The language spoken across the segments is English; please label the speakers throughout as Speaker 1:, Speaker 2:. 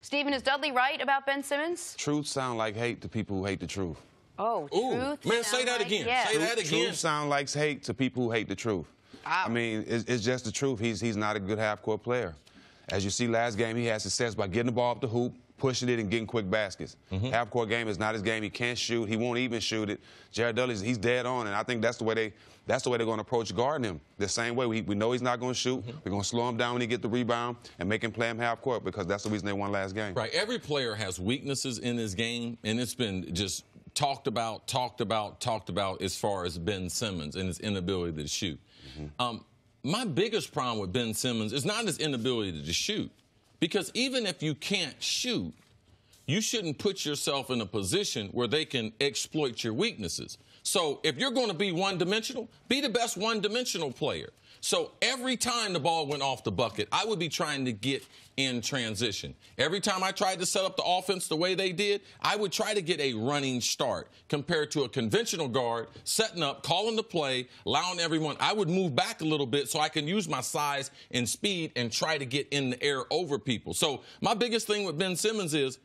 Speaker 1: Stephen, is Dudley right about Ben Simmons?
Speaker 2: Truth sound like hate to people who hate the truth.
Speaker 1: Oh, truth?
Speaker 3: Man, say that again.
Speaker 1: Yeah.
Speaker 3: Say that again.
Speaker 2: Truth sound like hate to people who hate the truth.
Speaker 1: Wow.
Speaker 2: I mean, it's just the truth. He's not a good half-court player. As you see last game, he had success by getting the ball up the hoop, pushing it, and getting quick baskets. Half-court game is not his game. He can't shoot. He won't even shoot it. Jared Dudley, he's dead on, and I think that's the way they're going to approach guarding him. The same way we know he's not going to shoot. We're going to slow him down when he get the rebound and make him play him half-court because that's the reason they won last game.
Speaker 3: Right. Every player has weaknesses in his game, and it's been just talked about as far as Ben Simmons and his inability to shoot. My biggest problem with Ben Simmons is not his inability to shoot, because even if you can't shoot, you shouldn't put yourself in a position where they can exploit your weaknesses. So if you're going to be one-dimensional, be the best one-dimensional player. So every time the ball went off the bucket, I would be trying to get in transition. Every time I tried to set up the offense the way they did, I would try to get a running start compared to a conventional guard setting up, calling the play, allowing everyone. I would move back a little bit so I can use my size and speed and try to get in the air over people. So my biggest thing with Ben Simmons is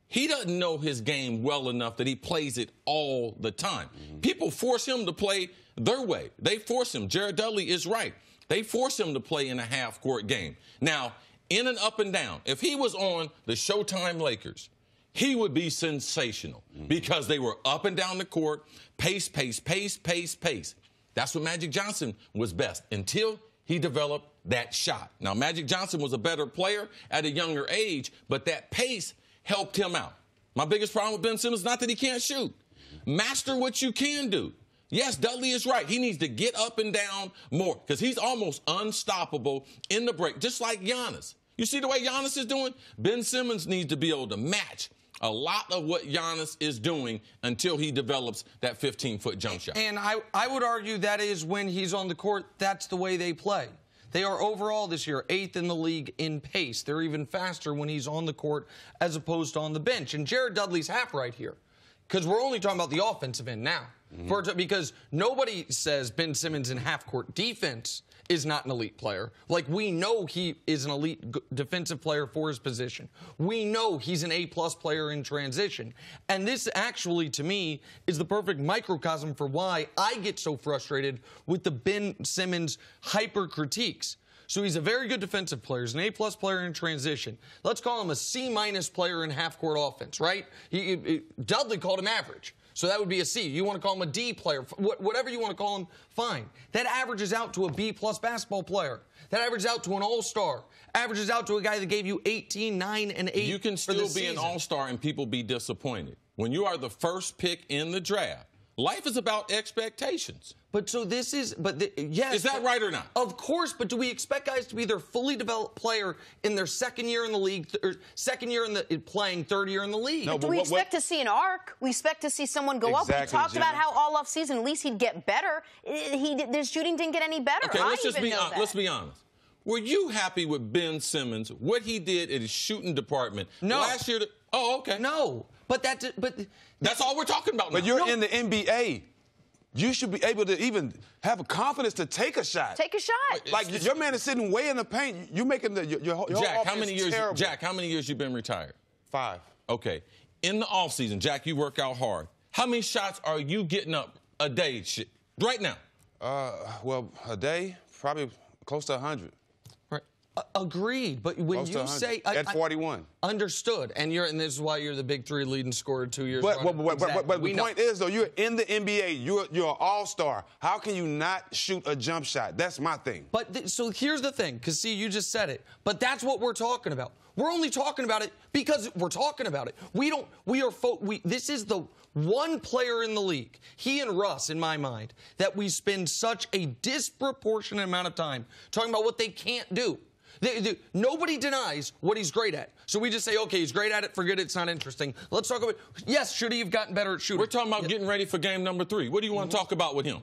Speaker 3: he doesn't know his game well enough that he plays it all the time. People force him to play their way. They force him. Jared Dudley is right. They force him to play in a half-court game. Now, in and up and down, if he was on the Showtime Lakers, he would be sensational because they were up and down the court, pace, pace, pace, pace, pace. That's what Magic Johnson was best until he developed that shot. Now, Magic Johnson was a better player at a younger age, but that pace helped him out. My biggest problem with Ben Simmons is not that he can't shoot. Master what you can do. Yes, Dudley is right. He needs to get up and down more because he's almost unstoppable in the break, just like Giannis. You see the way Giannis is doing? Ben Simmons needs to be able to match a lot of what Giannis is doing until he develops that 15-foot jump shot.
Speaker 4: And I would argue that is when he's on the court, that's the way they play. They are overall this year 8th in the league in pace. They're even faster when he's on the court as opposed to on the bench. And Jared Dudley's half right here because we're only talking about the offensive end now. Because nobody says Ben Simmons in half-court defense is not an elite player. Like, we know he is an elite defensive player for his position. We know he's an A-plus player in transition. And this actually, to me, is the perfect microcosm for why I get so frustrated with the Ben Simmons hyper-critiques. So he's a very good defensive player. He's an A-plus player in transition. Let's call him a C- player in half-court offense, right? Dudley called him average. So that would be a C. You want to call him a D player, whatever you want to call him, fine. That averages out to a B-plus basketball player. That averages out to an all-star. Averages out to a guy that gave you 18, 9, and 8
Speaker 3: You can still be an all-star and people be disappointed. When you are the first pick in the draft, life is about expectations.
Speaker 4: But so this is, yes.
Speaker 3: Is that right or not?
Speaker 4: Of course, but do we expect guys to be their fully developed player in their second year in the league, or second year in the playing, third year in the league?
Speaker 1: No, but we expect to see an arc. We expect to see someone go up. We talked about how all off season, at least he'd get better. His shooting didn't get any better.
Speaker 3: Okay, let's be honest. Were you happy with Ben Simmons, what he did in his shooting department last year? Oh, okay.
Speaker 4: No, but
Speaker 3: that's all we're talking about now.
Speaker 2: But you're in the NBA. You should be able to even have a confidence to take a shot.
Speaker 1: Take a shot.
Speaker 2: Like, your man is sitting way in the paint. You're making your
Speaker 3: Jack, how many years? Terrible. Jack, how many years you been retired?
Speaker 2: 5.
Speaker 3: Okay. In the offseason, Jack, you work out hard. How many shots are you getting up a day right now?
Speaker 2: Well, a day, probably close to 100.
Speaker 4: Right. Agreed, but when you say
Speaker 2: at 41,
Speaker 4: understood, and this is why you're the big 3 leading scorer 2 years.
Speaker 2: But the point is, though, you're in the NBA, you're an all-star. How can you not shoot a jump shot? That's my thing.
Speaker 4: But so here's the thing, because see, you just said it. But that's what we're talking about. We're only talking about it because we're talking about it. This is the one player in the league, he and Russ, in my mind, that we spend such a disproportionate amount of time talking about what they can't do. Nobody denies what he's great at. So we just say, okay, he's great at it, forget it, it's not interesting. Let's talk about, yes, should he have gotten better at shooting?
Speaker 3: We're talking about getting ready for game number 3. What do you want to talk about with him?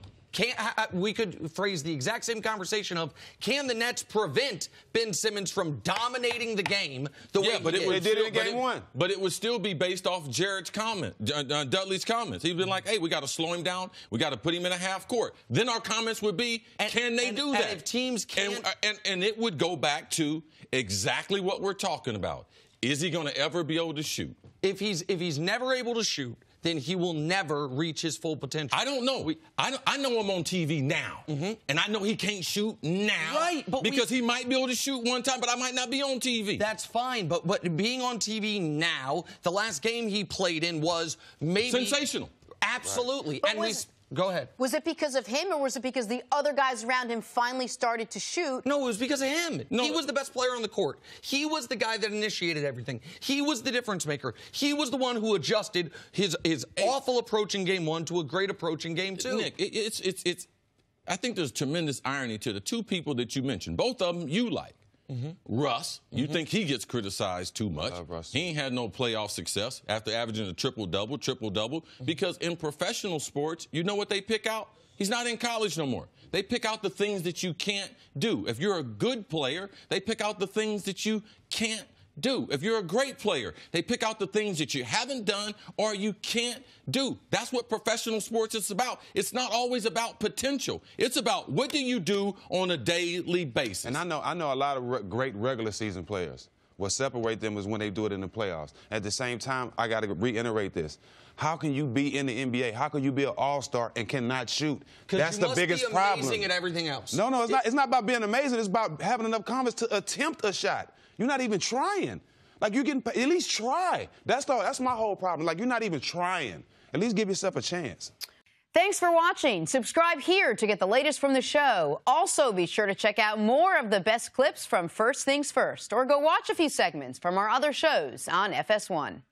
Speaker 4: We could phrase the exact same conversation of, can the Nets prevent Ben Simmons from dominating the game the way
Speaker 2: they did it in game 1.
Speaker 3: But it would still be based off Jared's Dudley's comments. He'd been like, hey, we got to slow him down. We got to put him in a half court. Then our comments would be, can they do that?
Speaker 4: And if teams can't.
Speaker 3: And it would go back to exactly what we're talking about. Is he going to ever be able to shoot?
Speaker 4: If he's never able to shoot, then he will never reach his full potential.
Speaker 3: I don't know. I know him on TV now, and I know he can't shoot now,
Speaker 4: right? But
Speaker 3: because he might be able to shoot one time, but I might not be on TV.
Speaker 4: That's fine, but being on TV now, the last game he played in was maybe
Speaker 3: sensational.
Speaker 4: Absolutely,
Speaker 1: right.
Speaker 4: and go ahead.
Speaker 1: Was it because of him, or was it because the other guys around him finally started to shoot?
Speaker 4: No, it was because of him. No. He was the best player on the court. He was the guy that initiated everything. He was the difference maker. He was the one who adjusted his awful approach in game 1 to a great approach in game 2.
Speaker 3: Nick, it's. I think there's tremendous irony to the two people that you mentioned. Both of them you like. Russ, you think he gets criticized too much. He ain't had no playoff success after averaging a triple-double, because in professional sports, you know what they pick out? He's not in college no more. They pick out the things that you can't do. If you're a good player, they pick out the things that you can't do. If you're a great player, they pick out the things that you haven't done or you can't do. That's what professional sports is about. It's not always about potential. It's about what do you do on a daily basis.
Speaker 2: And I know a lot of great regular season players. What separates them is when they do it in the playoffs. At the same time, I got to reiterate this. How can you be in the NBA? How can you be an all-star and cannot shoot? That's the biggest problem.
Speaker 4: Because you must be amazing at everything else.
Speaker 2: No, it's not. It's not about being amazing. It's about having enough confidence to attempt a shot. You're not even trying. Like, you can at least try. That's my whole problem. Like, you're not even trying. At least give yourself a chance.
Speaker 1: Thanks for watching. Subscribe here to get the latest from the show. Also, be sure to check out more of the best clips from First Things First, or go watch a few segments from our other shows on FS1.